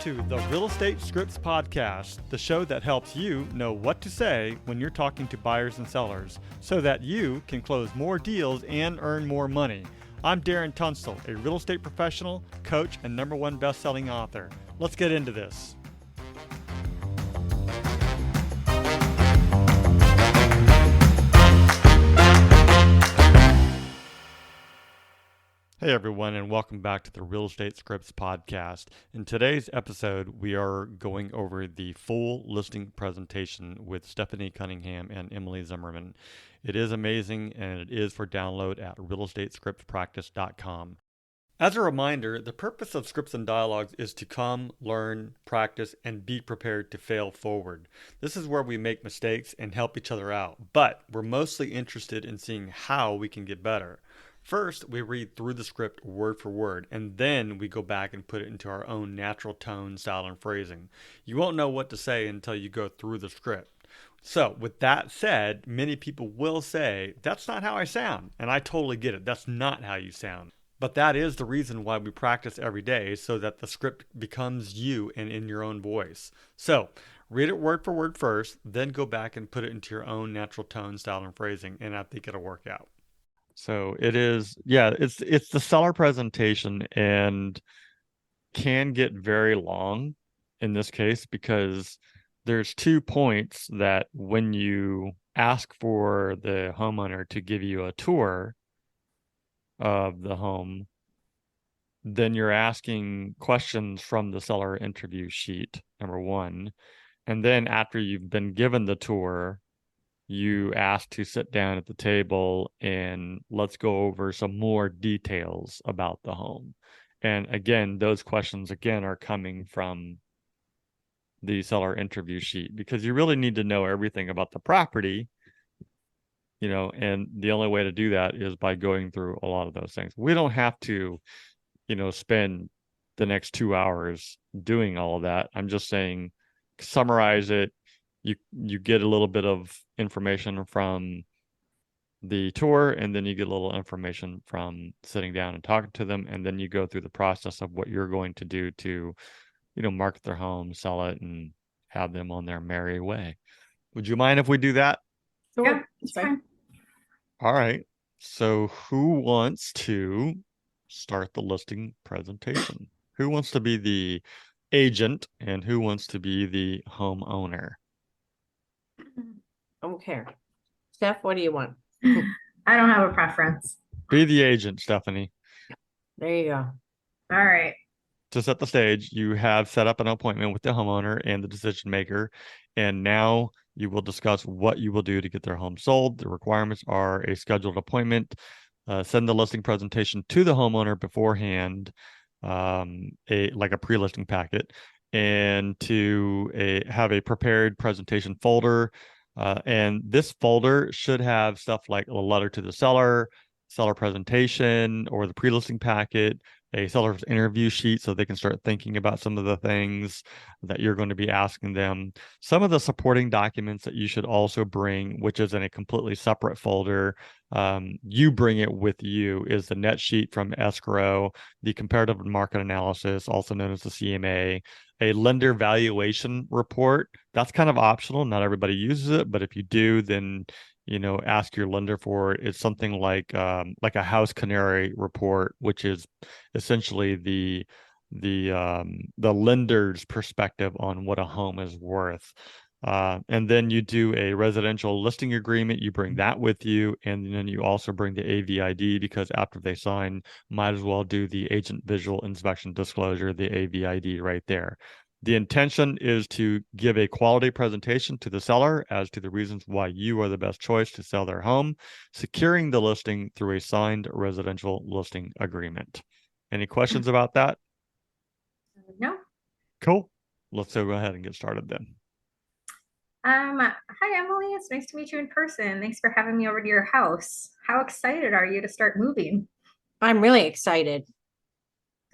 to the Real Estate Scripts Podcast, the show that helps you know what to say when you're talking to buyers and sellers so that you can close more deals and earn more money. I'm Darren Tunstall, a real estate professional, coach, and #1 best-selling author. Let's get into this. Hey everyone, and welcome back to the Real Estate Scripts Podcast. In today's episode, we are going over the full listing presentation with Stephanie Cunningham and Emily Zimmerman. It is amazing, and it is for download at realestatescriptspractice.com. As a reminder, the purpose of Scripts and Dialogues is to come, learn, practice, and be prepared to fail forward. This is where we make mistakes and help each other out, but we're mostly interested in seeing how we can get better. First, we read through the script word for word, and then we go back and put it into our own natural tone, style, and phrasing. You won't know what to say until you go through the script. So, with that said, many people will say, that's not how I sound. And I totally get it. That's not how you sound. But that is the reason why we practice every day, so that the script becomes you and in your own voice. So, read it word for word first, then go back and put it into your own natural tone, style, and phrasing, and I think it'll work out. So it is, it's the seller presentation, and can get very long in this case because there's 2 points that when you ask for the homeowner to give you a tour of the home, then you're asking questions from the seller interview sheet, number 1. And then after you've been given the tour, you ask to sit down at the table and let's go over some more details about the home. And again, those questions again are coming from the seller interview sheet because you really need to know everything about the property, and the only way to do that is by going through a lot of those things. We don't have to, spend the next 2 hours doing all of that. I'm just saying, summarize it. You get a little bit of information from the tour, and then you get a little information from sitting down and talking to them, and then you go through the process of what you're going to do to, market their home, sell it, and have them on their merry way. Would you mind if we do that? Sure. Yeah, it's fine. All right. So who wants to start the listing presentation? Who wants to be the agent, and who wants to be the homeowner? Okay. Steph, what do you want? I don't have a preference. Be the agent, Stephanie. There you go. All right. To set the stage, you have set up an appointment with the homeowner and the decision maker, and now you will discuss what you will do to get their home sold. The requirements are a scheduled appointment, send the listing presentation to the homeowner beforehand, like a pre-listing packet, and to have a prepared presentation folder. And this folder should have stuff like a letter to the seller presentation, or the pre-listing packet, a seller's interview sheet so they can start thinking about some of the things that you're going to be asking them. Some of the supporting documents that you should also bring, which is in a completely separate folder, you bring it with you, is the net sheet from escrow, the comparative market analysis, also known as the CMA, a lender valuation report. That's kind of optional. Not everybody uses it, but if you do, then ask your lender for it. It's something like a house canary report, which is essentially the lender's perspective on what a home is worth. And then you do a residential listing agreement. You bring that with you, and then you also bring the AVID, because after they sign, might as well do the agent visual inspection disclosure, the AVID right there. The intention is to give a quality presentation to the seller as to the reasons why you are the best choice to sell their home, securing the listing through a signed residential listing agreement. Any questions about that? No. Cool. Let's go ahead and get started then. Hi, Emily. It's nice to meet you in person. Thanks for having me over to your house. How excited are you to start moving? I'm really excited.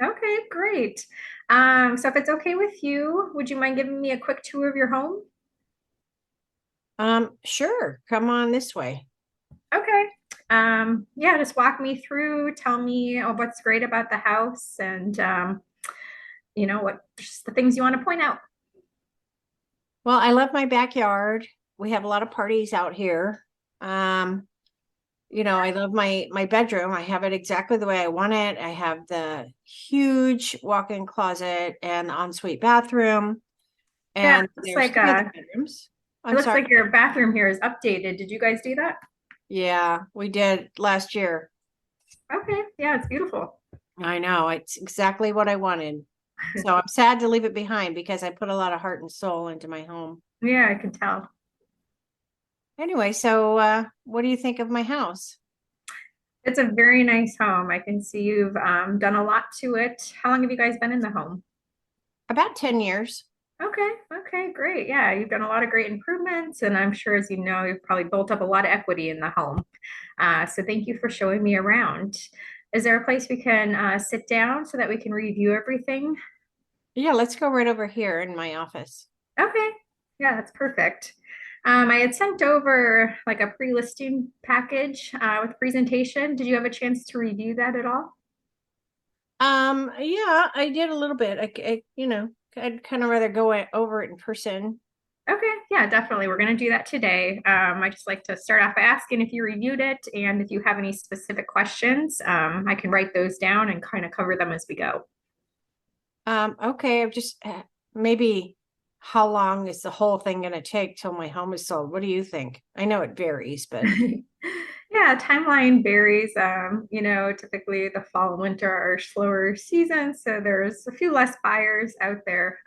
Okay, great. So if it's okay with you, would you mind giving me a quick tour of your home? Sure. Come on this way. Okay. Just walk me through, tell me what's great about the house, and what just the things you want to point out. Well, I love my backyard. We have a lot of parties out here. I love my bedroom. I have it exactly the way I want it. I have the huge walk-in closet and the ensuite bathroom. Yeah, And it looks there's like three other bedrooms. it I'm looks sorry. like your bathroom here is updated. Did you guys do that? Yeah, we did last year. Okay, yeah, it's beautiful. I know. It's exactly what I wanted. So I'm sad to leave it behind because I put a lot of heart and soul into my home. Yeah, I can tell. Anyway, so what do you think of my house? It's a very nice home. I can see you've done a lot to it. How long have you guys been in the home? About 10 years. Okay, okay, great. Yeah, you've done a lot of great improvements, and I'm sure, as you know, you've probably built up a lot of equity in the home. So thank you for showing me around. Is there a place we can sit down so that we can review everything? Yeah, let's go right over here in my office. Okay, yeah, that's perfect. I had sent over like a pre-listing package with presentation. Did you have a chance to review that at all? Yeah, I did a little bit. I'd kind of rather go over it in person. Okay, yeah, definitely. We're going to do that today. I just like to start off by asking if you reviewed it and if you have any specific questions, I can write those down and kind of cover them as we go. Okay, I've just maybe how long is the whole thing going to take till my home is sold? What do you think? I know it varies, but Yeah, timeline varies. Typically the fall and winter are slower seasons, so there's a few less buyers out there.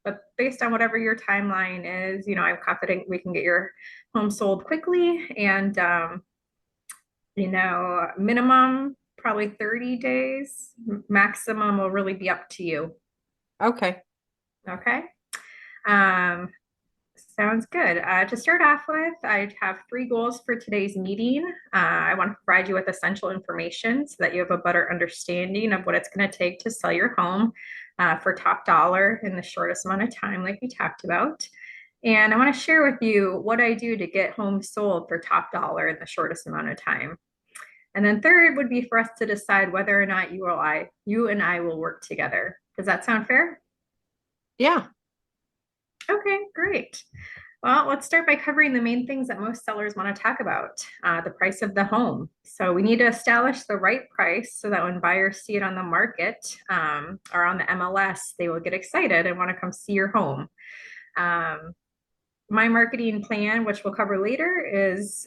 But based on whatever your timeline is, I'm confident we can get your home sold quickly and minimum probably 30 days. Maximum will really be up to you. okay. Okay. Um, Sounds good. To start off with, I have three goals for today's meeting. I want to provide you with essential information so that you have a better understanding of what it's going to take to sell your home for top dollar in the shortest amount of time, like we talked about. And I want to share with you what I do to get homes sold for top dollar in the shortest amount of time. And then third would be for us to decide whether or not you and I will work together. Does that sound fair? Yeah. Okay, great. Well, let's start by covering the main things that most sellers want to talk about, the price of the home. So we need to establish the right price so that when buyers see it on the market or on the MLS, they will get excited and want to come see your home. Um, my marketing plan, which we'll cover later, is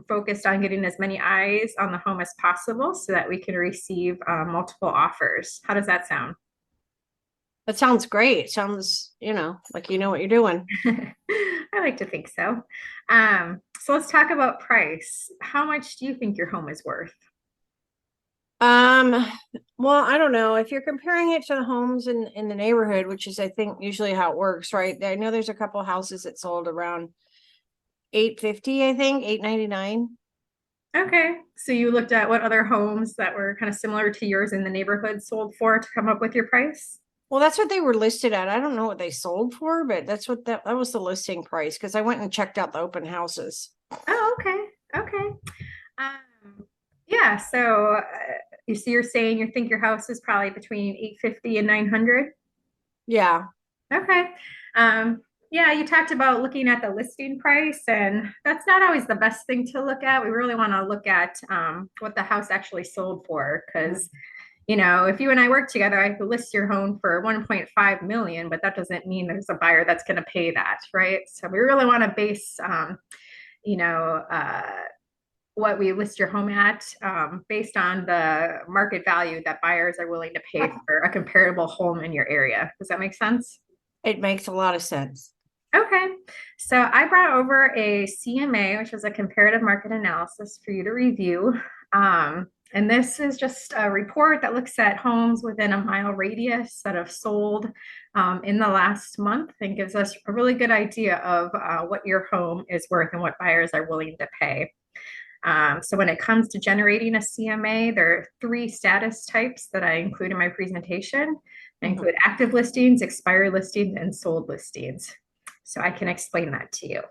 focused on getting as many eyes on the home as possible so that we can receive multiple offers. How does that sound? That sounds great. Sounds, like you know what you're doing. I like to think so. So let's talk about price. How much do you think your home is worth? Um, well, I don't know. If you're comparing it to the homes in the neighborhood, which is I think usually how it works, right? I know there's a couple houses that sold around 850, I think, 899. Okay, so you looked at what other homes that were kind of similar to yours in the neighborhood sold for to come up with your price? Well, that's what they were listed at. I don't know what they sold for, but that's what that was the listing price because I went and checked out the open houses. Oh, okay, okay. Yeah, so you're saying you think your house is probably between 850 and 900? Yeah. Okay. Yeah, you talked about looking at the listing price, and that's not always the best thing to look at. We really want to look at what the house actually sold for, because if you and I work together, I could list your home for 1.5 million, but that doesn't mean there's a buyer that's going to pay that, right? So we really want to base, you know, uh, what we list your home at based on the market value that buyers are willing to pay for a comparable home in your area. Does that make sense? It makes a lot of sense. Okay, so I brought over a CMA, which is a comparative market analysis for you to review. And this is just a report that looks at homes within a mile radius that have sold in the last month and gives us a really good idea of what your home is worth and what buyers are willing to pay. So when it comes to generating a CMA, there are three status types that I include in my presentation. I include active listings, expired listings, and sold listings. So I can explain that to you.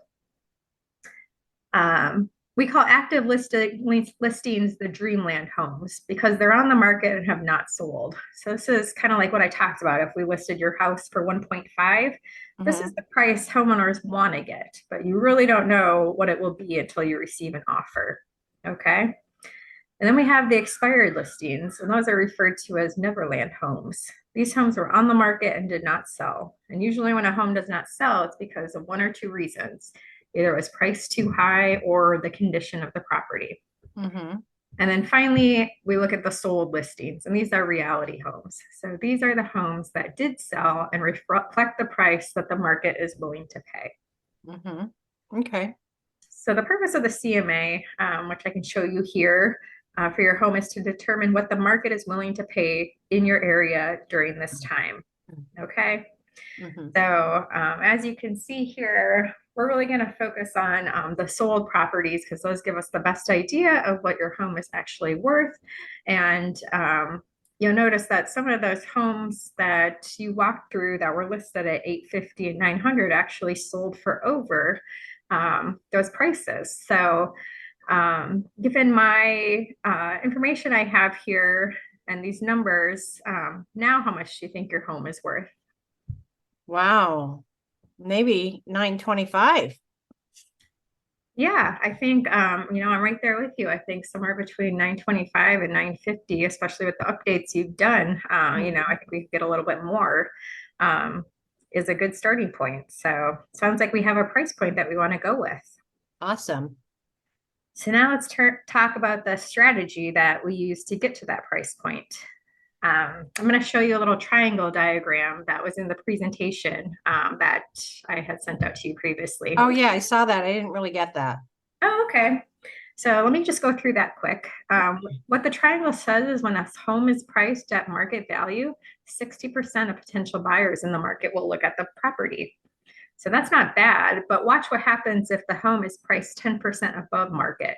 We call active listings the dreamland homes because they're on the market and have not sold. So this is kind of like what I talked about. If we listed your house for 1.5, this is Mhm. the price homeowners want to get, but you really don't know what it will be until you receive an offer. Okay. And then we have the expired listings, and those are referred to as Neverland homes. These homes were on the market and did not sell. And usually, when a home does not sell, it's because of one or two reasons. Either it was priced too high or the condition of the property. Mhm. And then finally, we look at the sold listings, and these are reality homes. So these are the homes that did sell and reflect the price that the market is willing to pay. Mhm. Okay. So the purpose of the CMA, which I can show you here for your home, is to determine what the market is willing to pay in your area during this time. Okay. Mhm. So as you can see here, we're really going to focus on the sold properties because those give us the best idea of what your home is actually worth. And you'll notice that some of those homes that you walked through that were listed at 850 and 900 actually sold for over those prices. So given my information I have here and these numbers, now how much do you think your home is worth? Wow. Maybe 925. Yeah, I think I'm right there with you. I think somewhere between 925 and 950, especially with the updates you've done, I think we could get a little bit more, um, is a good starting point. So sounds like we have a price point that we want to go with. Awesome. So now let's talk about the strategy that we use to get to that price point. I'm going to show you a little triangle diagram that was in the presentation that I had sent out to you previously. Oh yeah, I saw that. I didn't really get that. Oh, okay. So let me just go through that quick. What the triangle says is when a home is priced at market value, 60% of potential buyers in the market will look at the property. So that's not bad, but watch what happens if the home is priced 10% above market.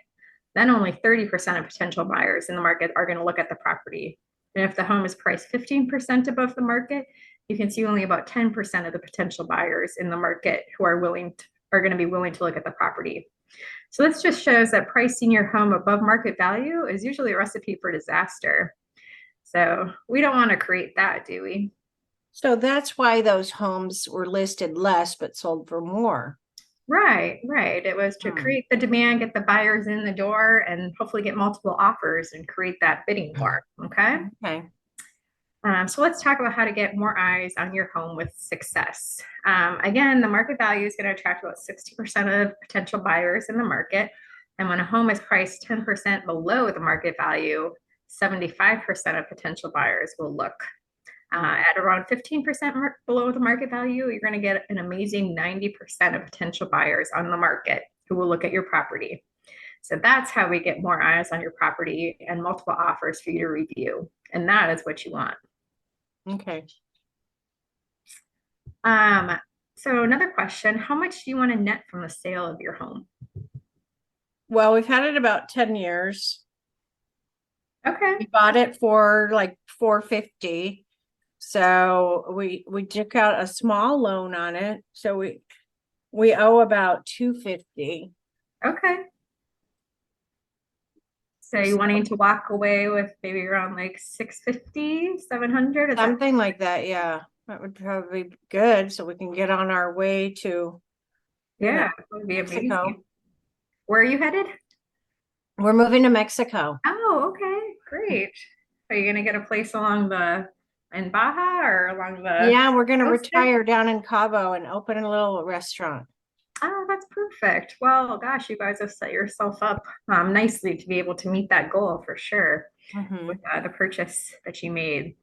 Then only 30% of potential buyers in the market are going to look at the property. And if the home is priced 15% above the market, you can see only about 10% of the potential buyers in the market who are going to be willing to look at the property. So this just shows that pricing your home above market value is usually a recipe for disaster. So we don't want to create that, do we? So that's why those homes were listed less but sold for more. Right, right. It was to create the demand, get the buyers in the door, and hopefully get multiple offers and create that bidding war. Okay. Okay. So let's talk about how to get more eyes on your home with success. Again, the market value is going to attract about 60% of potential buyers in the market. And when a home is priced 10% below the market value, 75% of potential buyers will look. At around 15% below the market value, you're going to get an amazing 90% of potential buyers on the market who will look at your property. So that's how we get more eyes on your property and multiple offers for you to review. And that is what you want. Okay. So another question, how much do you want to net from the sale of your home? Well, we've had it about 10 years. Okay. We bought it for like 450. So we took out a small loan on it. So we owe about 250. Okay. So you wanting to walk away with maybe around like 650, 700? Something like that, yeah. That would probably be good so we can get on our way to Yeah, that would be Mexico. amazing. Where are you headed? We're moving to Mexico. Oh, okay, great. Are you gonna get a place in Baja or along the Yeah, we're gonna coast there? retire down in Cabo and open a little restaurant. Oh, that's perfect. Well, gosh, you guys have set yourself up nicely to be able to meet that goal for sure with the purchase that you made.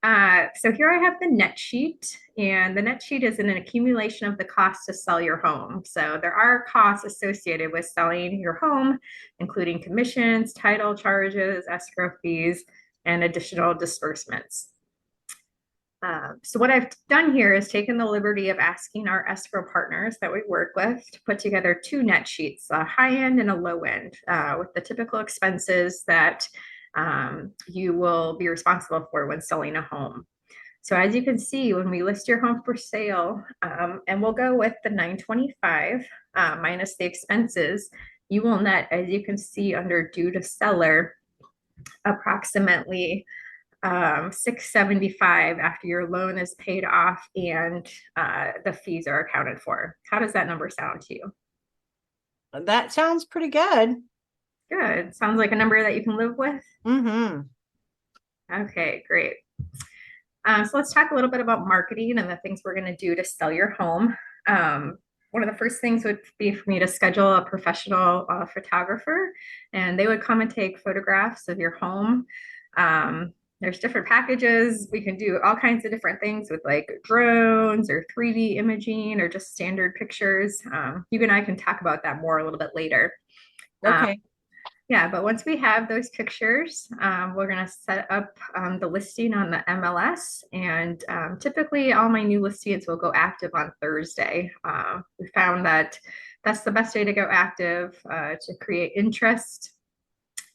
So here I have the net sheet, and the net sheet is an accumulation of the cost to sell your home. So there are costs associated with selling your home, including commissions, title charges, escrow fees, and additional disbursements. So what I've done here is taken the liberty of asking our escrow partners that we work with to put together two net sheets, a high end and a low end, with the typical expenses that you will be responsible for when selling a home. So as you can see, when we list your home for sale, and we'll go with the 925 minus the expenses, you will net, as you can see under due to seller, approximately 675 after your loan is paid off and the fees are accounted for. How does that number sound to you? That sounds pretty good. Good. Sounds like a number that you can live with. Mm-hmm. Okay, great. So let's talk a little bit about marketing and the things we're going to do to sell your home. One of the first things would be for me to schedule a professional photographer, and they would come and take photographs of your home. There's different packages. We can do all kinds of different things with like drones or 3D imaging or just standard pictures. You and I can talk about that more a little bit later. Okay. Yeah, but once we have those pictures, we're going to set up the listing on the MLS. And typically, all my new listings will go active on Thursday. We found that that's the best day to go active to create interest.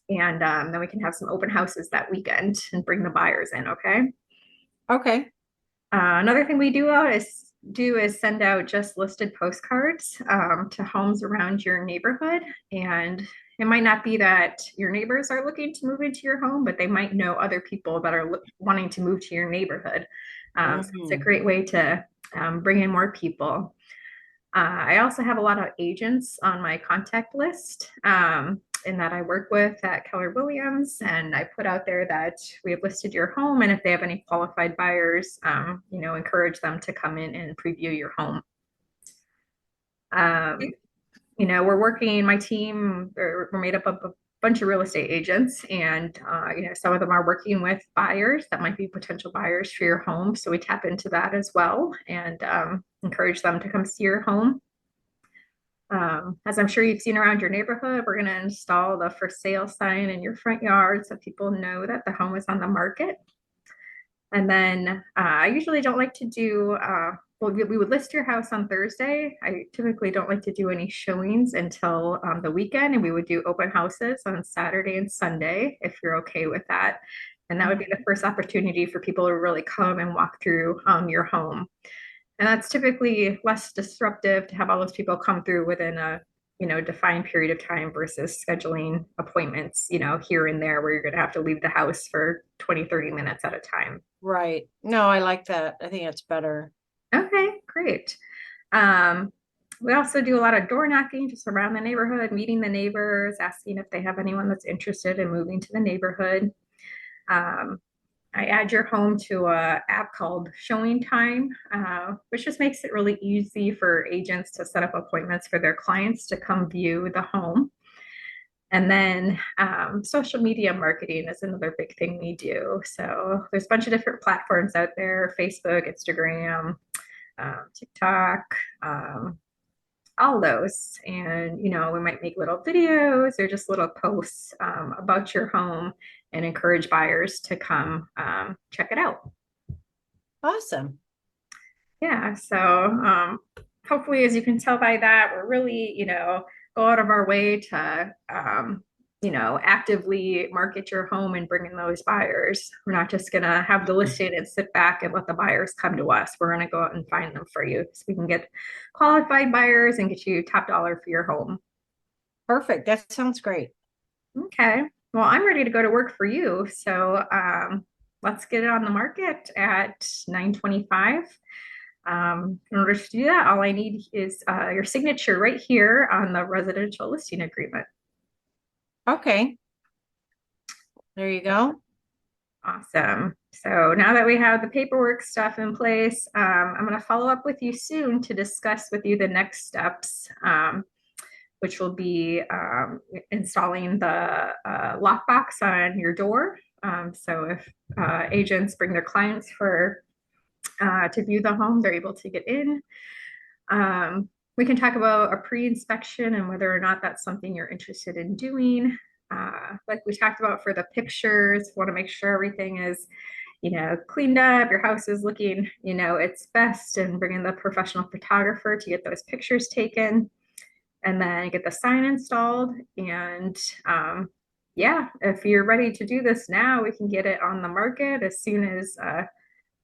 And then we can have some open houses that weekend and bring the buyers in. Okay. Okay. Another thing we do is send out just listed postcards to homes around your neighborhood. And it might not be that your neighbors are looking to move into your home, but they might know other people that are wanting to move to your neighborhood. So it's a great way to bring in more people. I also have a lot of agents on my contact list and that I work with at Keller Williams. And I put out there that we have listed your home. And if they have any qualified buyers, encourage them to come in and preview your home. My team, we're made up of a bunch of real estate agents, and some of them are working with buyers that might be potential buyers for your home. So we tap into that as well and encourage them to come see your home. As I'm sure you've seen around your neighborhood, we're going to install the for sale sign in your front yard so people know that the home is on the market. And then I usually don't like to do, we would list your house on Thursday. I typically don't like to do any showings until the weekend, and we would do open houses on Saturday and Sunday if you're okay with that. And that would be the first opportunity for people to really come and walk through your home. And that's typically less disruptive to have all those people come through within a defined period of time versus scheduling appointments, here and there where you're going to have to leave the house for 20, 30 minutes at a time. Right. No, I like that. I think it's better. Okay, great. We also do a lot of door knocking just around the neighborhood, meeting the neighbors, asking if they have anyone that's interested in moving to the neighborhood. I add your home to a app called Showing Time, which just makes it really easy for agents to set up appointments for their clients to come view the home. And then social media marketing is another big thing we do. So there's a bunch of different platforms out there: Facebook, Instagram, TikTok, all those. And we might make little videos or just little posts about your home and encourage buyers to come check it out. Awesome. Yeah, so hopefully, as you can tell by that, we're really go out of our way to actively market your home and bring in those buyers. We're not just gonna have the listing and sit back and let the buyers come to us. We're gonna go out and find them for you so we can get qualified buyers and get you top dollar for your home. Perfect. That sounds great. Okay. Well, I'm ready to go to work for you. So let's get it on the market at 9:25. In order to do that, all I need is your signature right here on the residential listing agreement. Okay. There you go. Awesome. So now that we have the paperwork stuff in place, I'm going to follow up with you soon to discuss with you the next steps, which will be installing the lockbox on your door. So if agents bring their clients to view the home, they're able to get in. We can talk about a pre-inspection and whether or not that's something you're interested in doing. Like we talked about for the pictures, want to make sure everything is, cleaned up, your house is looking, its best, and bring in the professional photographer to get those pictures taken, and then get the sign installed. And if you're ready to do this now, we can get it on the market as soon as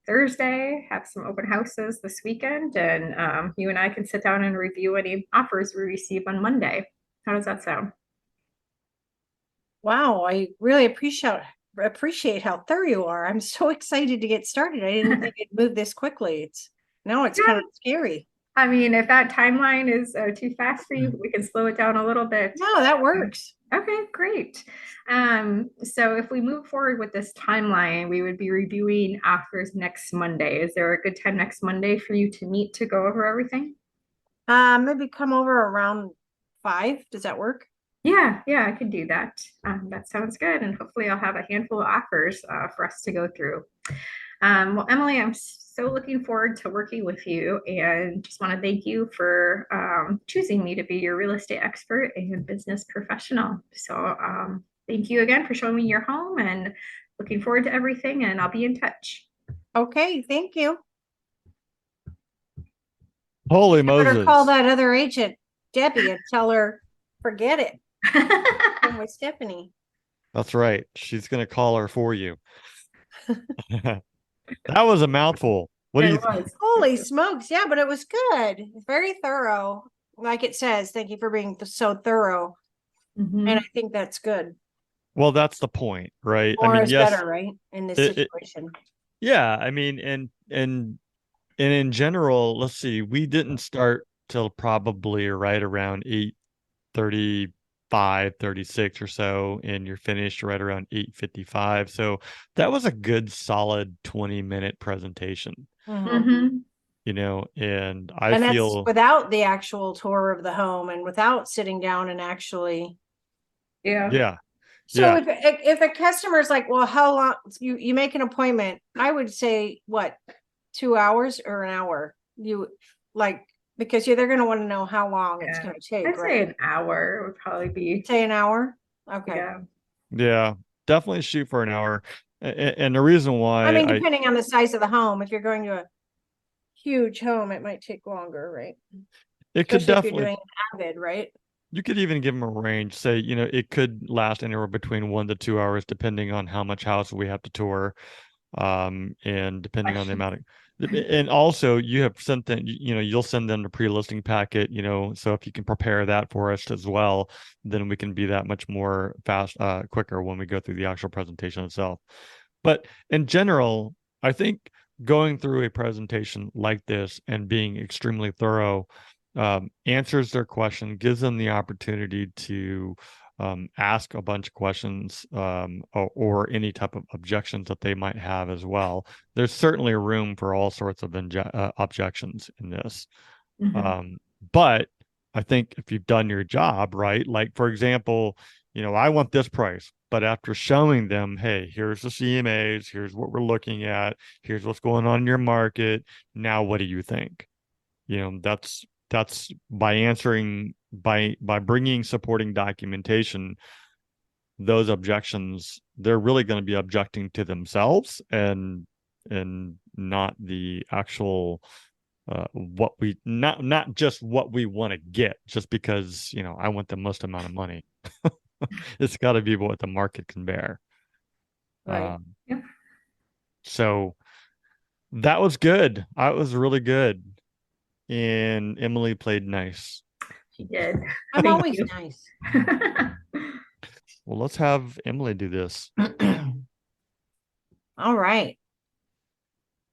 Thursday, have some open houses this weekend, and you and I can sit down and review any offers we receive on Monday. How does that sound? Wow, I really appreciate how thorough you are. I'm so excited to get started. I didn't think it'd move this quickly. It's kind Yeah. of scary. I mean, if that timeline is too fast for you, we can slow it down a little bit. No, that works. Okay, great. So if we move forward with this timeline, we would be reviewing offers next Monday. Is there a good time next Monday for you to meet to go over everything? Maybe come over around 5. Does that work? Yeah, I could do that. That sounds good. And hopefully I'll have a handful of offers for us to go through. Well, Emily, I'm so looking forward to working with you and just want to thank you for choosing me to be your real estate expert and business professional. So thank you again for showing me your home and looking forward to everything, and I'll be in touch. Okay, thank you. Holy I better call Moses. that other agent, Debbie, and tell her, forget it. I'm with Stephanie. That's right. She's going to call her for you. That was a mouthful. What do It you was. Holy smokes. Yeah, but it was good. It's very thorough. Like it says, thank you for being so thorough. And I Mhm. think that's good. Well, that's the point, right? I More mean, is yes, better, right? In this it situation. yeah, I mean, and in general, let's see, we didn't start till probably right around 8:35, 36 or so, and you're finished right around 8:55. So that was a good solid 20-minute presentation, Mhm. Mhm. and I And that's feel without the actual tour of the home and without sitting down and actually. Yeah. yeah, So yeah. if a customer's like, well, how long you make an appointment, I would say what, 2 hours or an hour? You like because they're going to want to know how long it's Yeah. going to take, I'd say right? an hour would probably be, Say an hour. Okay. yeah. Yeah, definitely shoot for an hour. And the reason I why mean, depending on the size of the home, if you're going to a huge home, it might take longer, right? it could Especially if you're definitely, doing Avid, right? you could even give them a range. Say, it could last anywhere between 1 to 2 hours, depending on how much house we have to tour, and depending on the Questions. amount and also you have sent them, you'll send them the pre-listing packet, so if you can prepare that for us as well, then we can be that much more quicker when we go through the actual presentation itself. But in general, I think going through a presentation like this and being extremely thorough answers their question, gives them the opportunity to ask a bunch of questions, or any type of objections that they might have as well. There's certainly room for all sorts of objections in this. Mhm. Um, but I think if you've done your job right, like for example, I want this price, but after showing them, hey, here's the CMAs, here's what we're looking at, here's what's going on in your market. Now, what do you think? That's by answering by bringing supporting documentation. Those objections, they're really going to be objecting to themselves and not the actual what we not just what we want to get just because I want the most amount of money. It's got to be what the market can bear. Right. um so that was good. That was really good, and Emily played nice. She did. I'm Thank always you. nice. Well, let's have Emily do this. All right.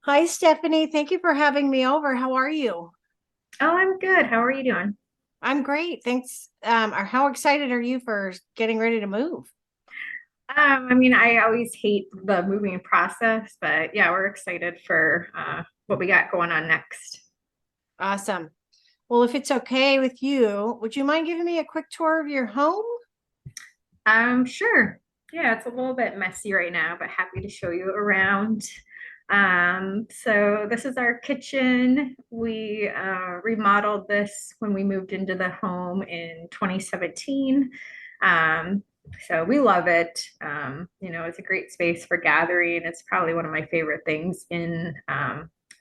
Hi, Stephanie. Thank you for having me over. How are you? Oh, I'm good. How are you doing? I'm great. Thanks. Or how excited are you for getting ready to move? I mean, I always hate the moving process, but yeah, we're excited for what we got going on next. Awesome. Well, if it's okay with you, would you mind giving me a quick tour of your home? Sure. Yeah, it's a little bit messy right now, but happy to show you around. So this is our kitchen. We remodeled this when we moved into the home in 2017. So we love it. It's a great space for gathering. It's probably one of my favorite things in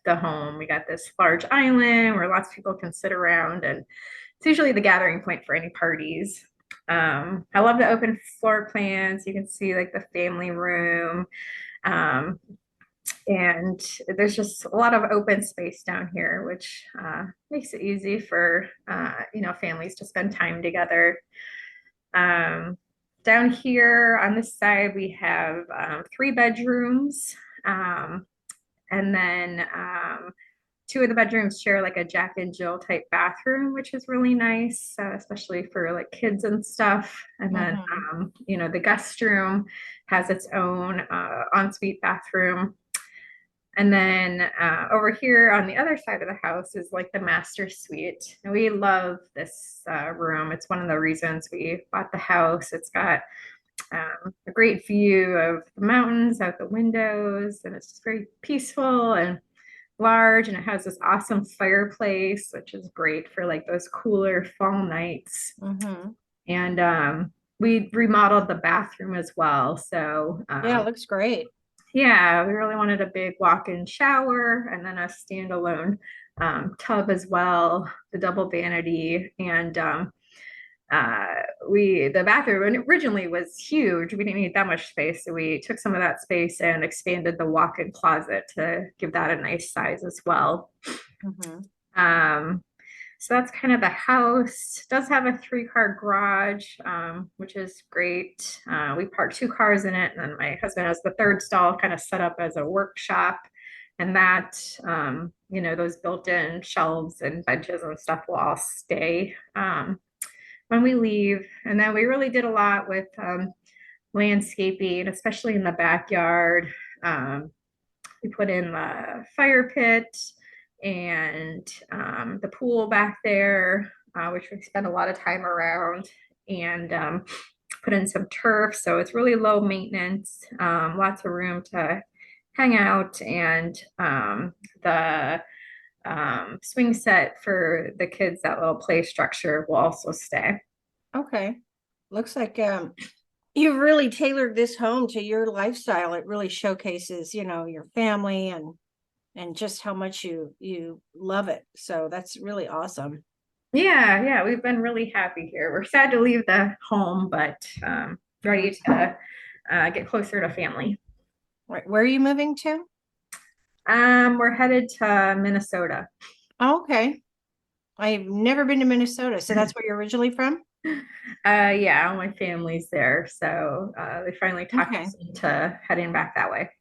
the home. We got this large island where lots of people can sit around, and it's usually the gathering point for any parties. I love the open floor plans. You can see like the family room. Um, And there's just a lot of open space down here, which makes it easy for families to spend time together. Um, Down here on this side, we have 3 bedrooms, and then two of the bedrooms share like a Jack and Jill type bathroom, which is really nice, especially for like kids and stuff. And then, the guest room has its own ensuite bathroom. And then over here on the other side of the house is like the master suite. And we love this room. It's one of the reasons we bought the house. It's got a great view of the mountains out the windows, and it's just very peaceful and large. And it has this awesome fireplace, which is great for like those cooler fall nights. And we remodeled the bathroom as well. So yeah, it looks great. yeah, we really wanted a big walk-in shower and then a standalone tub as well, the double vanity. And the bathroom originally was huge. We didn't need that much space. So we took some of that space and expanded the walk-in closet to give that a nice size as well. So that's kind of the house. It does have a 3-car garage, which is great. We parked 2 cars in it, and then my husband has the third stall kind of set up as a workshop. And that, those built-in shelves and benches and stuff will all stay when we leave. And then we really did a lot with landscaping, especially in the backyard. We put in the fire pit and the pool back there, which we spent a lot of time around, and put in some turf. So it's really low maintenance, lots of room to hang out. And the swing set for the kids, that little play structure, will also stay. Okay. Looks like you've really tailored this home to your lifestyle. It really showcases, your family and just how much you love it. So that's really awesome. Yeah, we've been really happy here. We're sad to leave the home, but ready to get closer to family. Right. Where are you moving to? We're headed to Minnesota. Oh, okay. I've never been to Minnesota, so that's where you're originally from? Yeah, my family's there, so they finally talked Okay. us into heading back that way.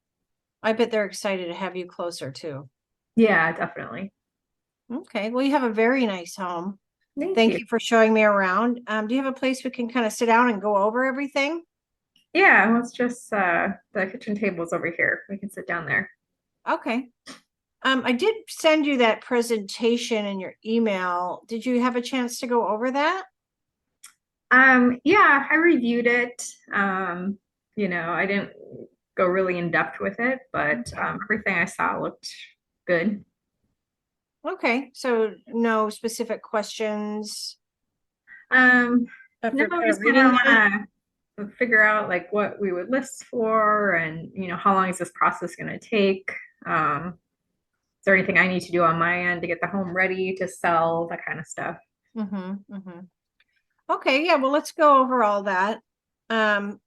I bet they're excited to have you closer too. Yeah, definitely. Okay. Well, you have a very nice home. Thank you. you for showing me around. Do you have a place we can kind of sit down and go over everything? Yeah, let's just the kitchen table's over here. We can sit down there. Okay. I did send you that presentation in your email. Did you have a chance to go over that? Yeah, I reviewed it. I didn't go really in depth with it, but everything I saw looked good. Okay, so no specific questions. No, After we kind just of reading that? want to figure out like what we would list for, and how long is this process going to take? Is there anything I need to do on my end to get the home ready to sell, that kind of stuff? Okay, yeah, well, let's go over all that and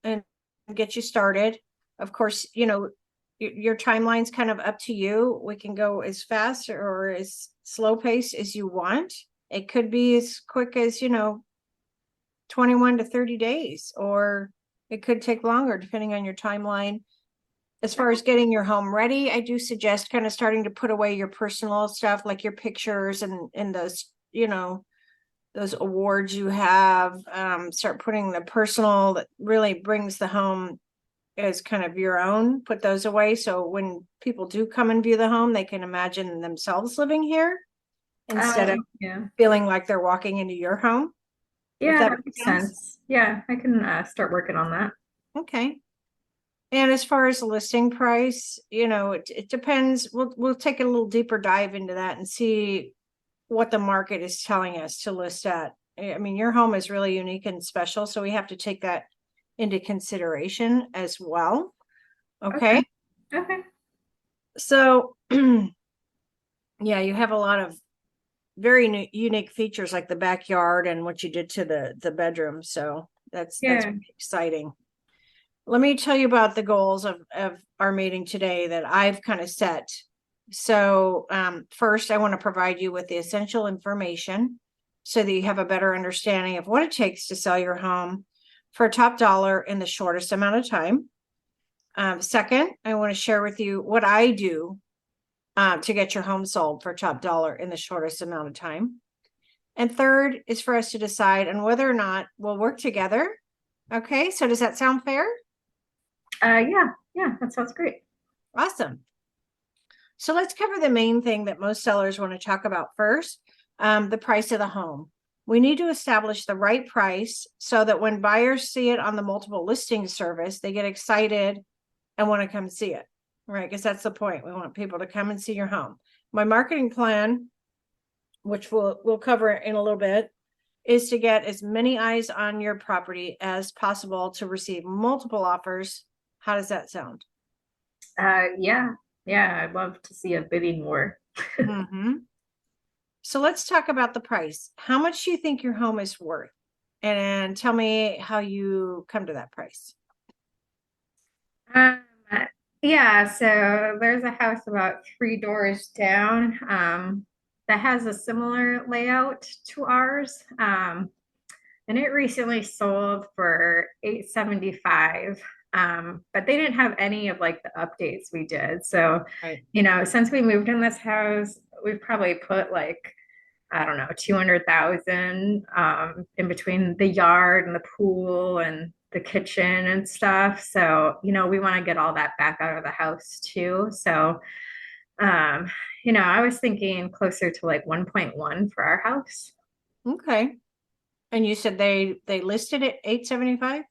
get you started. Of course, your timeline's kind of up to you. We can go as fast or as slow pace as you want. It could be as quick as 21 to 30 days, or it could take longer depending on your timeline. As far as getting your home ready, I do suggest kind of starting to put away your personal stuff, like your pictures and those those awards you have. Start putting the personal that really brings the home as kind of your own. Put those away, so when people do come and view the home, they can imagine themselves living here instead of feeling like they're walking into your home. Yeah, that makes sense. Yeah, I can start working on that. Okay. And as far as the listing price, it depends. We'll take a little deeper dive into that and see what the market is telling us to list at. I mean, your home is really unique and special, so we have to take that into consideration as well. Okay. So, yeah, you have a lot of very unique features, like the backyard and what you did to the bedroom. So that's exciting. let me tell you about the goals of our meeting today that I've kind of set. So first, I want to provide you with the essential information so that you have a better understanding of what it takes to sell your home for top dollar in the shortest amount of time. Second, I want to share with you what I do to get your home sold for top dollar in the shortest amount of time. And third is for us to decide on whether or not we'll work together. Okay, so does that sound fair? Yeah, that sounds great. Awesome. So let's cover the main thing that most sellers want to talk about first, the price of the home. We need to establish the right price so that when buyers see it on the multiple listing service, they get excited and want to come see it, right? Because that's the point. We want people to come and see your home. My marketing plan, which we'll cover in a little bit, is to get as many eyes on your property as possible to receive multiple offers. How does that sound? Yeah, I'd love to see a bidding war. Mm-hmm. So let's talk about the price. How much do you think your home is worth? And tell me how you come to that price. Um, yeah, so there's a house about 3 doors down, that has a similar layout to ours. And it recently sold for 875. But they didn't have any of like the updates we did. So, Right. since we moved in this house, we've probably put like, I don't know, 200,000 in between the yard and the pool and the kitchen and stuff. So, we want to get all that back out of the house too. So, um, I was thinking closer to like 1.1 for our house. Okay. And you said they listed it 875?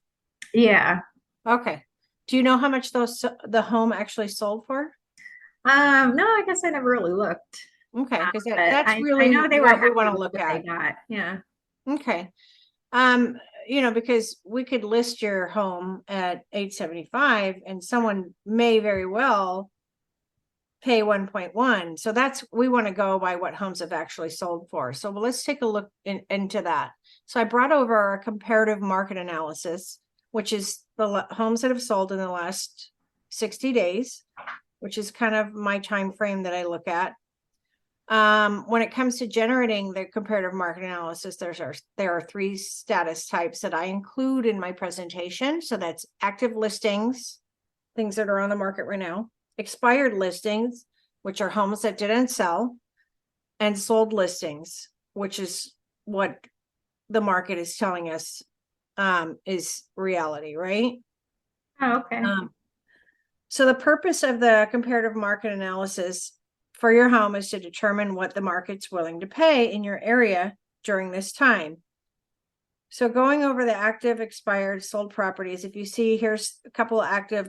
Yeah. Okay. Do you know how much the home actually sold for? No, I guess I never really looked. Okay, because But that's I really know they were what we happy want to with look what they at. got. Yeah. Okay. Because we could list your home at 875 and someone may very well pay 1.1. So we want to go by what homes have actually sold for. So let's take a look into that. So I brought over a comparative market analysis, which is the homes that have sold in the last 60 days, which is kind of my time frame that I look at. When it comes to generating the comparative market analysis, there are 3 status types that I include in my presentation. So that's active listings, things that are on the market right now, expired listings, which are homes that didn't sell, and sold listings, which is what the market is telling us is reality, right? Oh, okay. So the purpose of the comparative market analysis for your home is to determine what the market's willing to pay in your area during this time. So going over the active, expired, sold properties, if you see, here's a couple of active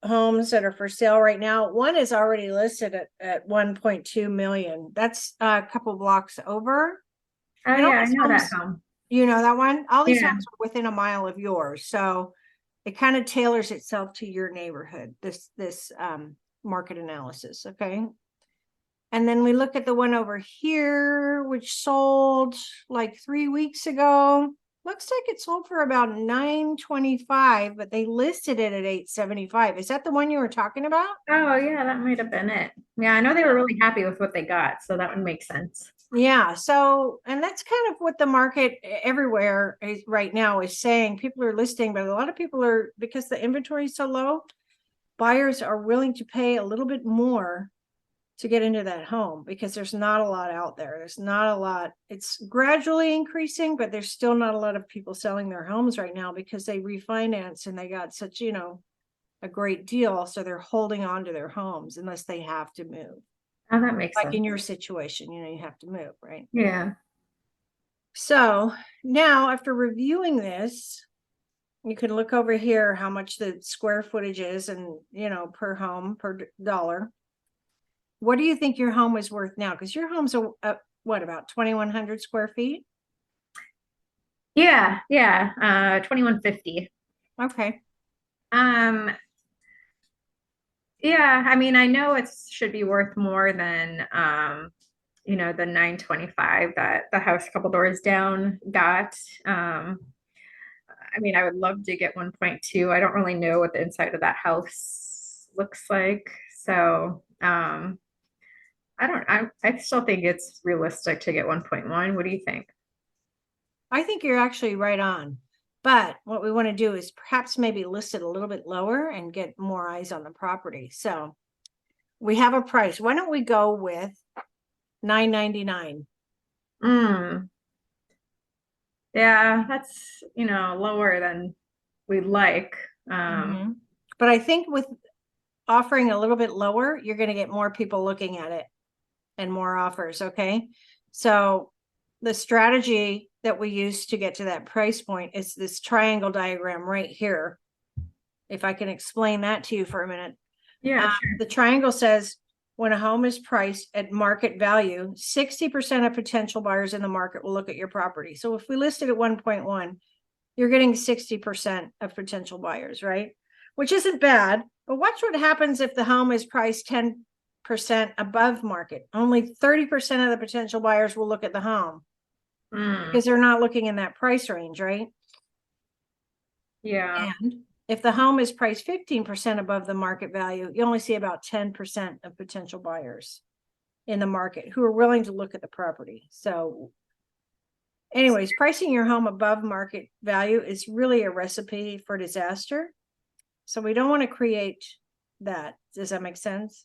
homes that are for sale right now. One is already listed at 1.2 million. That's a couple blocks over. Oh, And all yeah, I these know that homes, home. you know that one? All these Yeah. homes are within a mile of yours. So it kind of tailors itself to your neighborhood, this market analysis. Okay. And then we look at the one over here, which sold like 3 weeks ago. Looks like it sold for about 925, but they listed it at 875. Is that the one you were talking about? Oh, yeah, that might have been it. Yeah, I know they were really happy with what they got, so that would make sense. Yeah. So, and that's kind of what the market everywhere is right now is saying. People are listing, but a lot of people are, because the inventory is so low, buyers are willing to pay a little bit more to get into that home because there's not a lot out there. There's not a lot. It's gradually increasing, but there's still not a lot of people selling their homes right now because they refinance and they got such, a great deal. So they're holding on to their homes unless they have to move. Oh, that makes Like sense. in your situation, you have to move, right? Yeah. So now after reviewing this, you can look over here how much the square footage is and, per home, per dollar. What do you think your home is worth now? Because your home's what, about 2,100 square feet? Yeah, 2150. Okay. Um, yeah, I mean, I know it should be worth more than the 925 that the house a couple doors down got. I mean, I would love to get 1.2. I don't really know what the inside of that house looks like. So, I still think it's realistic to get 1.1. What do you think? I think you're actually right on. But what we want to do is perhaps maybe list it a little bit lower and get more eyes on the property. So we have a price. Why don't we go with $9.99? Mm, yeah, that's, lower than we'd like. But I think with offering a little bit lower, you're going to get more people looking at it and more offers. Okay. So the strategy that we use to get to that price point is this triangle diagram right here. If I can explain that to you for a minute. Yeah, sure. The triangle says when a home is priced at market value, 60% of potential buyers in the market will look at your property. So if we listed at 1.1, you're getting 60% of potential buyers, right? Which isn't bad, but watch what happens if the home is priced 10% above market. Only 30% of the potential buyers will look at the home because they're not looking in that price range, right? Yeah. And if the home is priced 15% above the market value, you only see about 10% of potential buyers in the market who are willing to look at the property. So anyways, pricing your home above market value is really a recipe for disaster. So we don't want to create that. Does that make sense?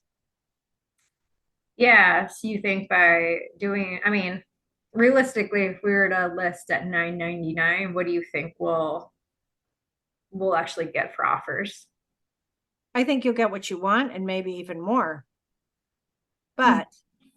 Yeah. So you think by doing, I mean, realistically, if we were to list at 9.99, what do you think we'll actually get for offers? I think you'll get what you want and maybe even more. But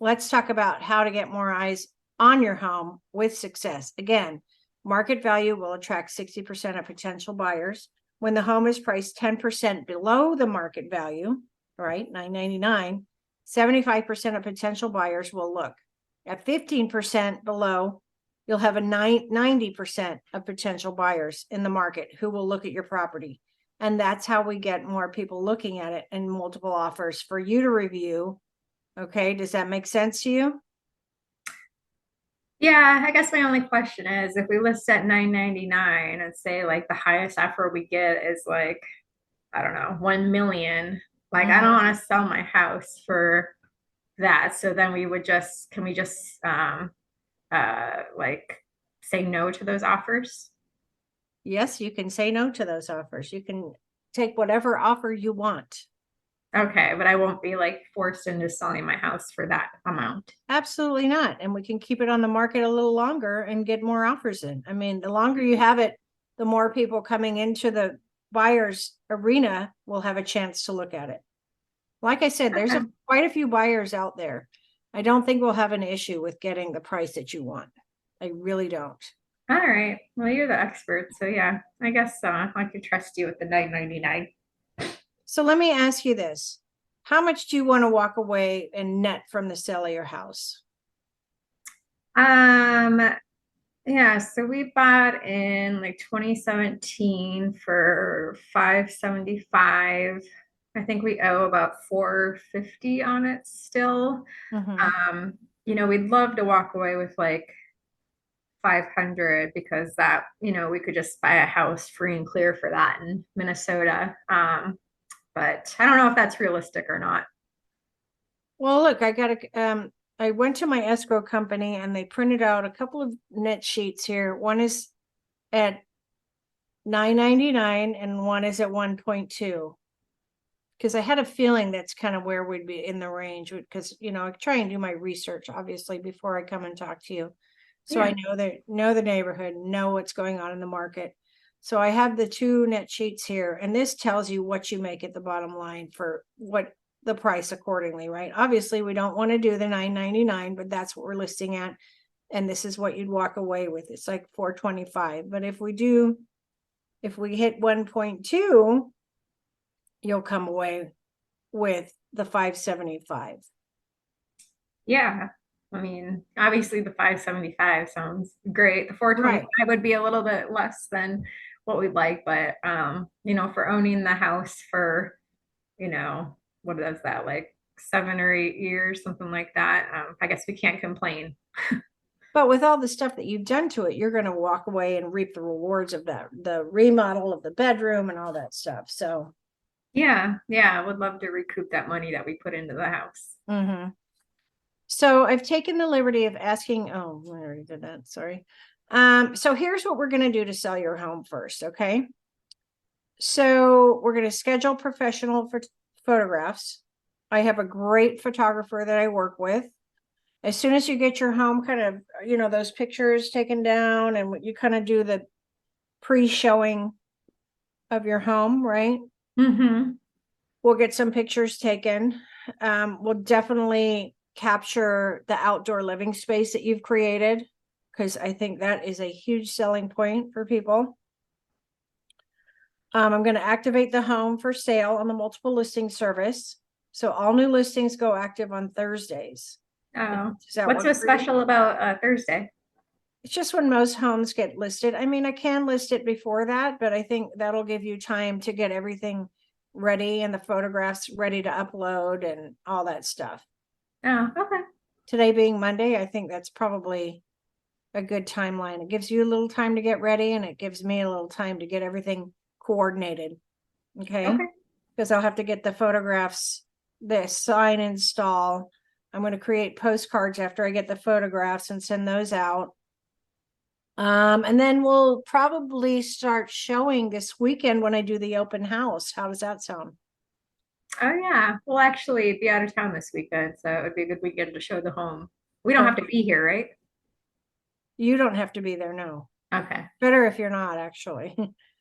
let's talk about how to get more eyes on your home with success. Again, market value will attract 60% of potential buyers. When the home is priced 10% below the market value, right, $9.99, 75% of potential buyers will look. At 15% below, you'll have a 90% of potential buyers in the market who will look at your property. And that's how we get more people looking at it and multiple offers for you to review. Okay, does that make sense to you? Yeah, I guess my only question is if we list at 9.99 and say like the highest offer we get is like, I don't know, 1 million. Like I don't want to sell my house for that. So then can we just like say no to those offers? Yes, you can say no to those offers. You can take whatever offer you want. Okay, but I won't be like forced into selling my house for that amount. Absolutely not. And we can keep it on the market a little longer and get more offers in. I mean, the longer you have it, the more people coming into the buyer's arena will have a chance to look at it. Like I said, there's quite a few buyers out there. I don't think we'll have an issue with getting the price that you want. I really don't. All right. Well, you're the expert. So yeah, I guess I could trust you with the 9.99. So let me ask you this. How much do you want to walk away and net from the sale of your house? Um, yeah, so we bought in like 2017 for 575. I think we owe about 450 on it still. We'd love to walk away with like 500 because that, we could just buy a house free and clear for that in Minnesota. But I don't know if that's realistic or not. Well, look, I went to my escrow company and they printed out a couple of net sheets here. One is at 9.99 and one is at 1.2. Because I had a feeling that's kind of where we'd be in the range because, I try and do my research, obviously, before I come and talk to you. So I know the neighborhood, know what's going on in the market. So I have the two net sheets here, and this tells you what you make at the bottom line for what the price accordingly, right? Obviously, we don't want to do the 9.99, but that's what we're listing at. And this is what you'd walk away with. It's like 425. But if we hit 1.2, you'll come away with the 575. Yeah. I mean, obviously the 575 sounds great. The 425 would be a little bit less than what we'd like, but for owning the house for, what is that, like 7 or 8 years, something like that. I guess we can't complain. But with all the stuff that you've done to it, you're going to walk away and reap the rewards of that, the remodel of the bedroom and all that stuff. So, Yeah, I would love to recoup that money that we put into the house. so I've taken the liberty of asking, oh, I already did that. Sorry. So here's what we're going to do to sell your home first. Okay. So we're going to schedule professional photographs. I have a great photographer that I work with. As soon as you get your home kind of, those pictures taken down and you kind of do the pre-showing of your home, right? We'll get some pictures taken. We'll definitely capture the outdoor living space that you've created, because I think that is a huge selling point for people. I'm going to activate the home for sale on the multiple listing service. So all new listings go active on Thursdays. Oh, what's so special about Thursday? It's just when most homes get listed. I mean, I can list it before that, but I think that'll give you time to get everything ready and the photographs ready to upload and all that stuff. Oh, okay. Today being Monday, I think that's probably a good timeline. It gives you a little time to get ready, and it gives me a little time to get everything coordinated. Okay. Because I'll have to get the photographs, the sign install. I'm going to create postcards after I get the photographs and send those out. And then we'll probably start showing this weekend when I do the open house. How does that sound? Oh yeah. We'll actually be out of town this weekend, so it would be a good weekend to show the home. We don't have to be here, right? You don't have to be there, no. Okay. Better if you're not, actually.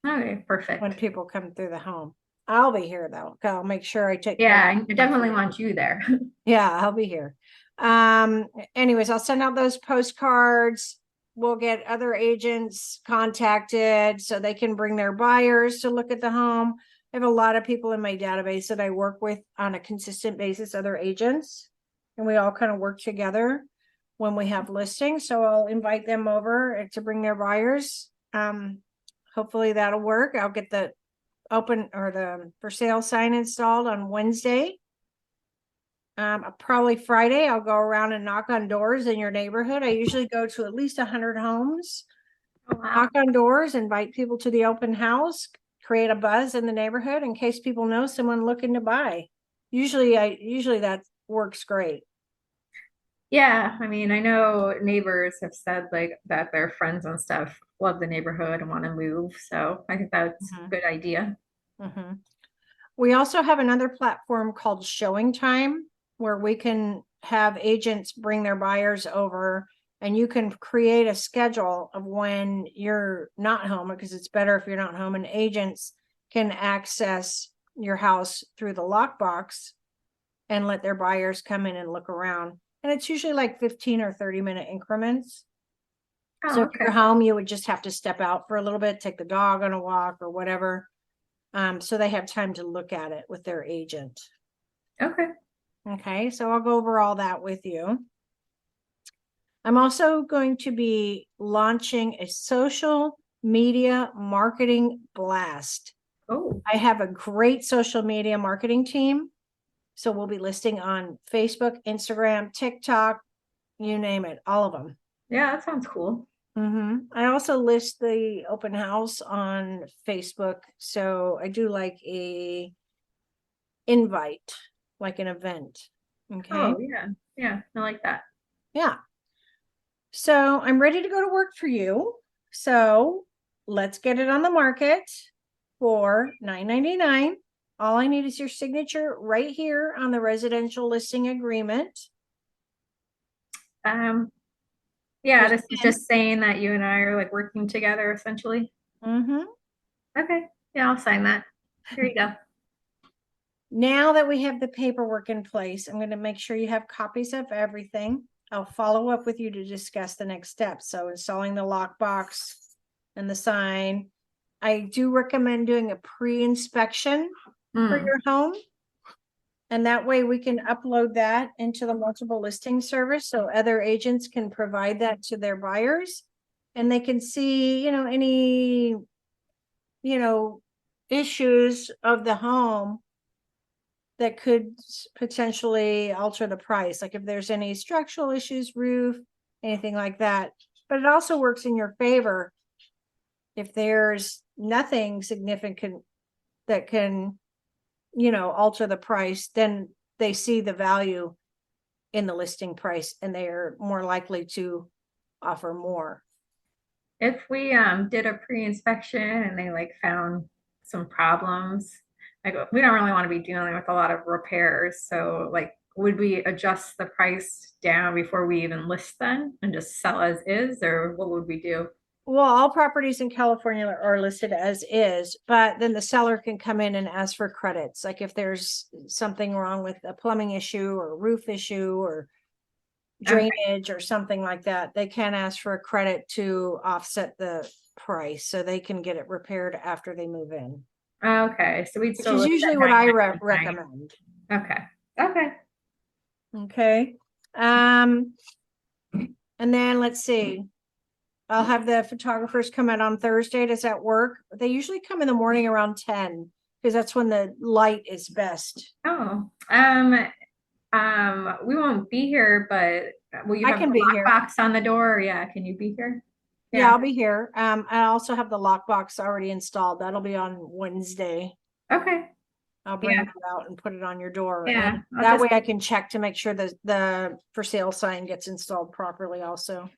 Okay, perfect. When people come through the home. I'll be here though. I'll make sure I take Yeah, I definitely want you there. Yeah, I'll be here. Anyways, I'll send out those postcards. We'll get other agents contacted so they can bring their buyers to look at the home. I have a lot of people in my database that I work with on a consistent basis, other agents, and we all kind of work together when we have listings. So I'll invite them over to bring their buyers. Hopefully that'll work. I'll get the open or the for sale sign installed on Wednesday. Probably Friday, I'll go around and knock on doors in your neighborhood. I usually go to at least 100 homes, knock on doors, invite people to the open house, create a buzz in the neighborhood in case people know someone looking to buy. Usually that works great. Yeah, I mean, I know neighbors have said like that their friends and stuff love the neighborhood and want to move. So I think that's a good idea. We also have another platform called Showing Time, where we can have agents bring their buyers over, and you can create a schedule of when you're not home, because it's better if you're not home, and agents can access your house through the lockbox and let their buyers come in and look around. And it's usually like 15 or 30-minute increments. So if you're home, you would just have to step out for a little bit, take the dog on a walk or whatever. So they have time to look at it with their agent. Okay, so I'll go over all that with you. I'm also going to be launching a social media marketing blast. I have a great social media marketing team. So we'll be listing on Facebook, Instagram, TikTok, you name it, all of them. Yeah, that sounds cool. I also list the open house on Facebook. So I do like a invite, like an event. Okay. Oh, yeah, I like that. Yeah. So I'm ready to go to work for you. So let's get it on the market for $9.99. All I need is your signature right here on the residential listing agreement. Yeah, this is just saying that you and I are like working together essentially. Okay. Yeah, I'll sign that. Here you go. Now that we have the paperwork in place, I'm going to make sure you have copies of everything. I'll follow up with you to discuss the next steps. So installing the lockbox and the sign. I do recommend doing a pre-inspection for your home. And that way we can upload that into the multiple listing service so other agents can provide that to their buyers. And they can see, any, issues of the home that could potentially alter the price. Like if there's any structural issues, roof, anything like that. But it also works in your favor if there's nothing significant that can, alter the price, then they see the value in the listing price and they are more likely to offer more. If we did a pre-inspection and they like found some problems, like we don't really want to be dealing with a lot of repairs. So like, would we adjust the price down before we even list them and just sell as is, or what would we do? Well, all properties in California are listed as is, but then the seller can come in and ask for credits. Like if there's something wrong with a plumbing issue or roof issue or drainage or something like that, they can ask for a credit to offset the price so they can get it repaired after they move in, Okay, so we'd which still is look at usually what I 99. recommend. Okay, okay. Okay. And then let's see. I'll have the photographers come out on Thursday. Does that work? They usually come in the morning around 10 because that's when the light is best. Oh, we won't be here, but will you I have can the be here. lockbox on the door? Yeah, can you be here? Yeah, I'll be here. I also have the lockbox already installed. That'll be on Wednesday. Okay. I'll bring Yeah. it out and put it on your door. Yeah, And I'll that just- way I can check to make sure that the for sale sign gets installed properly also.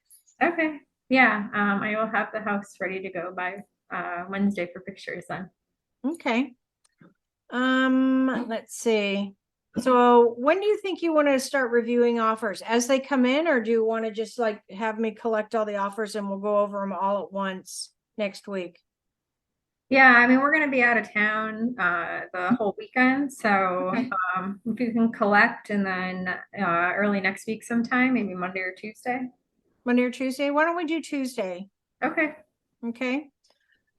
Okay. Yeah, I will have the house ready to go by Wednesday for pictures then. Okay. Let's see. So when do you think you want to start reviewing offers as they come in, or do you want to just like have me collect all the offers and we'll go over them all at once next week? Yeah, I mean, we're gonna be out of town the whole weekend, so Okay. if you can collect and then early next week sometime, maybe Monday or Tuesday. Monday or Tuesday? Why don't we do Tuesday? Okay. Okay.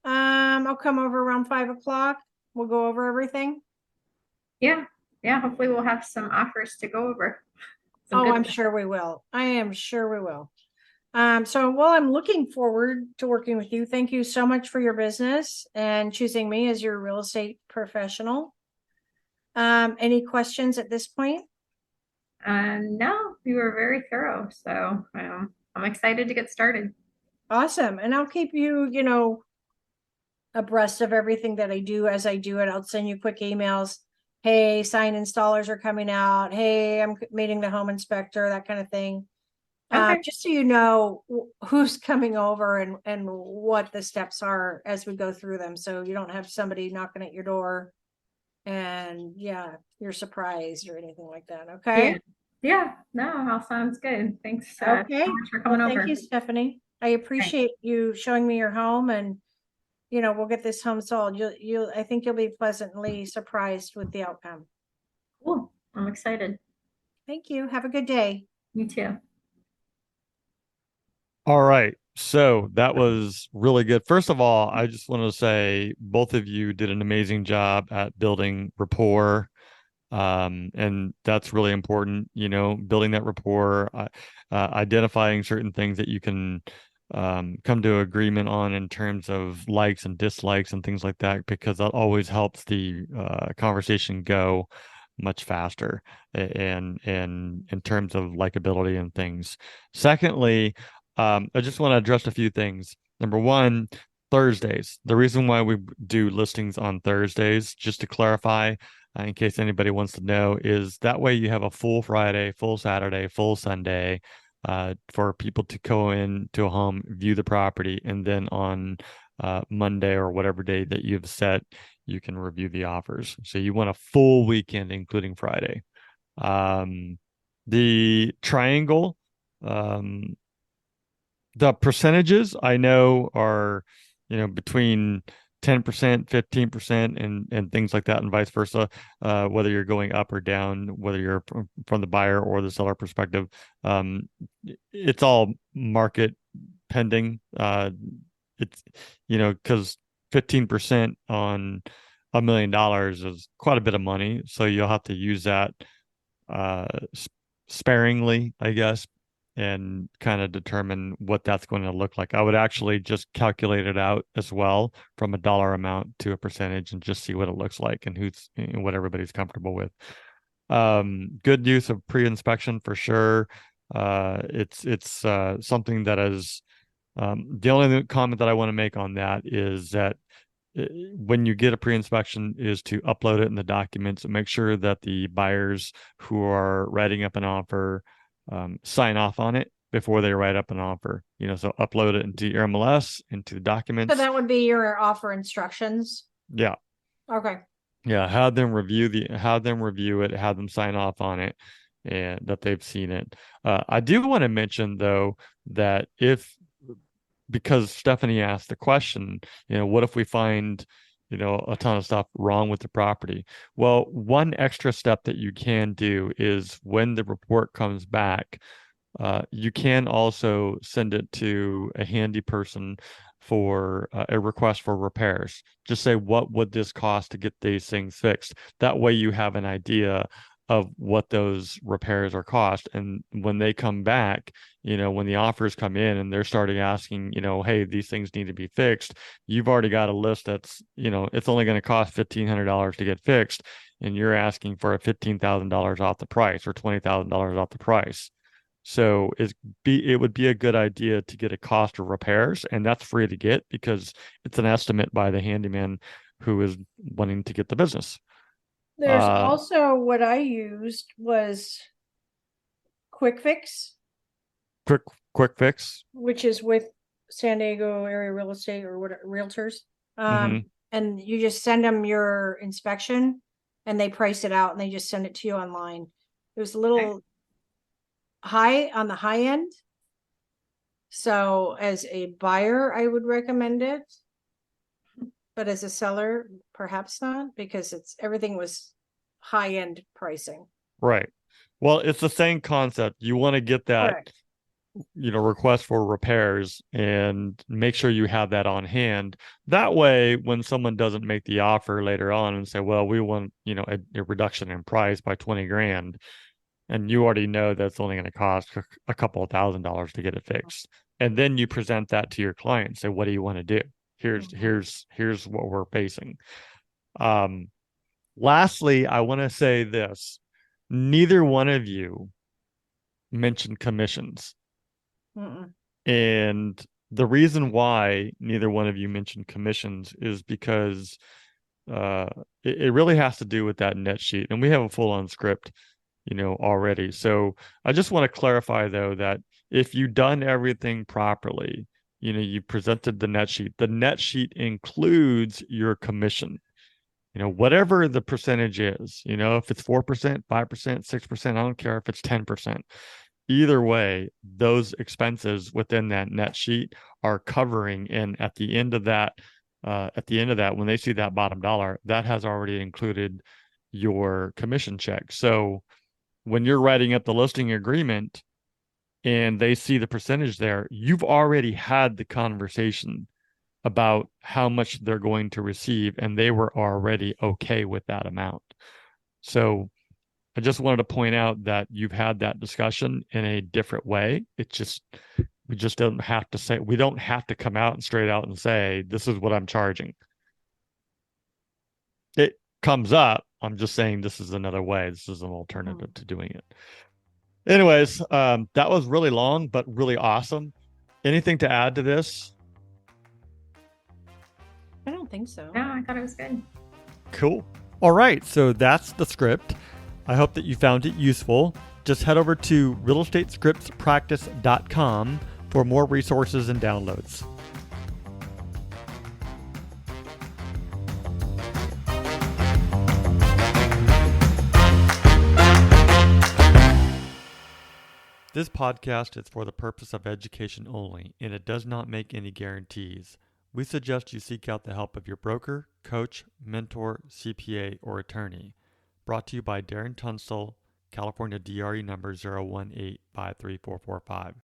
I'll come over around 5 o'clock. We'll go over everything. Yeah. Yeah, hopefully we'll have some offers to go over. Some Oh, good I'm ones. sure we will. I am sure we will. So while I'm looking forward to working with you, thank you so much for your business and choosing me as your real estate professional. Any questions at this point? No, you were very thorough, so I'm excited to get started. Awesome. And I'll keep you, abreast of everything that I do as I do it. I'll send you quick emails. Hey, sign installers are coming out. Hey, I'm meeting the home inspector, that kind of thing. Okay. Just so you know who's coming over and what the steps are as we go through them. So you don't have somebody knocking at your door and you're surprised or anything like that. Okay. Yeah. Yeah, no, all sounds good. Thanks Okay. so much for coming Well, thank over. you, Stephanie. I appreciate you showing me your home and we'll get this home sold. I think you'll be pleasantly surprised with the outcome. Cool. I'm excited. Thank you. Have a good day. You too. All right. So that was really good. First of all, I just want to say both of you did an amazing job at building rapport. And that's really important, building that rapport, identifying certain things that you can come to agreement on in terms of likes and dislikes and things like that, because that always helps the conversation go much faster and in terms of likability and things. Secondly, I just want to address a few things. Number one, Thursdays. The reason why we do listings on Thursdays, just to clarify, in case anybody wants to know, is that way you have a full Friday, full Saturday, full Sunday for people to go in to a home, view the property, and then on Monday or whatever day that you've set, you can review the offers. So you want a full weekend, including Friday. The triangle, the percentages I know are, between 10%, 15%, and things like that, and vice versa. Whether you're going up or down, whether you're from the buyer or the seller perspective, it's all market pending. It's because 15% on $1 million is quite a bit of money, so you'll have to use that uh, sparingly, I guess, and kind of determine what that's going to look like. I would actually just calculate it out as well from a dollar amount to a percentage and just see what it looks like and what everybody's comfortable with. Good use of pre-inspection for sure. It's something that is the only comment that I want to make on that is that when you get a pre-inspection is to upload it in the documents and make sure that the buyers who are writing up an offer sign off on it before they write up an offer. So upload it into your MLS, into the So documents. that would be your offer instructions. Yeah. Okay. Yeah, have them review it, have them sign off on it, and that they've seen it. I do want to mention though that because Stephanie asked the question, what if we find, a ton of stuff wrong with the property? Well, one extra step that you can do is when the report comes back, you can also send it to a handy person for a request for repairs. Just say, what would this cost to get these things fixed? That way you have an idea of what those repairs are cost. And when they come back, when the offers come in and they're starting asking, hey, these things need to be fixed, you've already got a list that's, it's only going to cost $1,500 to get fixed. And you're asking for a $15,000 off the price or $20,000 off the price. So it would be a good idea to get a cost of repairs, and that's free to get because it's an estimate by the handyman who is wanting to get the business. There's also what I used was Quick Fix, Quick Fix, which is with San Diego area real estate or what realtors. And you just send them your inspection and they price it out and they just send it to you online. It was a little high on the high end. So as a buyer, I would recommend it. But as a seller, perhaps not, because everything was high end pricing. Right. Well, it's the same concept. You want to get that, Correct. Request for repairs and make sure you have that on hand. That way, when someone doesn't make the offer later on and say, well, we want, a reduction in price by 20 grand, and you already know that's only going to cost a couple of $1,000s to get it fixed. And then you present that to your client, say, what do you want to do? Here's what we're facing. Lastly, I want to say this. Neither one of you mentioned commissions. And the reason why neither one of you mentioned commissions is because it really has to do with that net sheet. And we have a full-on script, already. So I just want to clarify, though, that if you've done everything properly, you presented the net sheet includes your commission. Whatever the percentage is, if it's 4%, 5%, 6%, I don't care if it's 10%. Either way, those expenses within that net sheet are covering, and at the end of that, when they see that bottom dollar, that has already included your commission check. So when you're writing up the listing agreement and they see the percentage there, you've already had the conversation about how much they're going to receive, and they were already okay with that amount. So I just wanted to point out that you've had that discussion in a different way. We don't have to come out and straight out and say, this is what I'm charging. It comes up. I'm just saying this is another way. This is an alternative to doing it. Anyways, that was really long, but really awesome. Anything to add to this? I don't think so. No, I thought it was good. Cool. All right. So that's the script. I hope that you found it useful. Just head over to realestatescriptspractice.com for more resources and downloads. This podcast is for the purpose of education only, and it does not make any guarantees. We suggest you seek out the help of your broker, coach, mentor, CPA, or attorney. Brought to you by Darren Tunstall, California DRE number 018534445.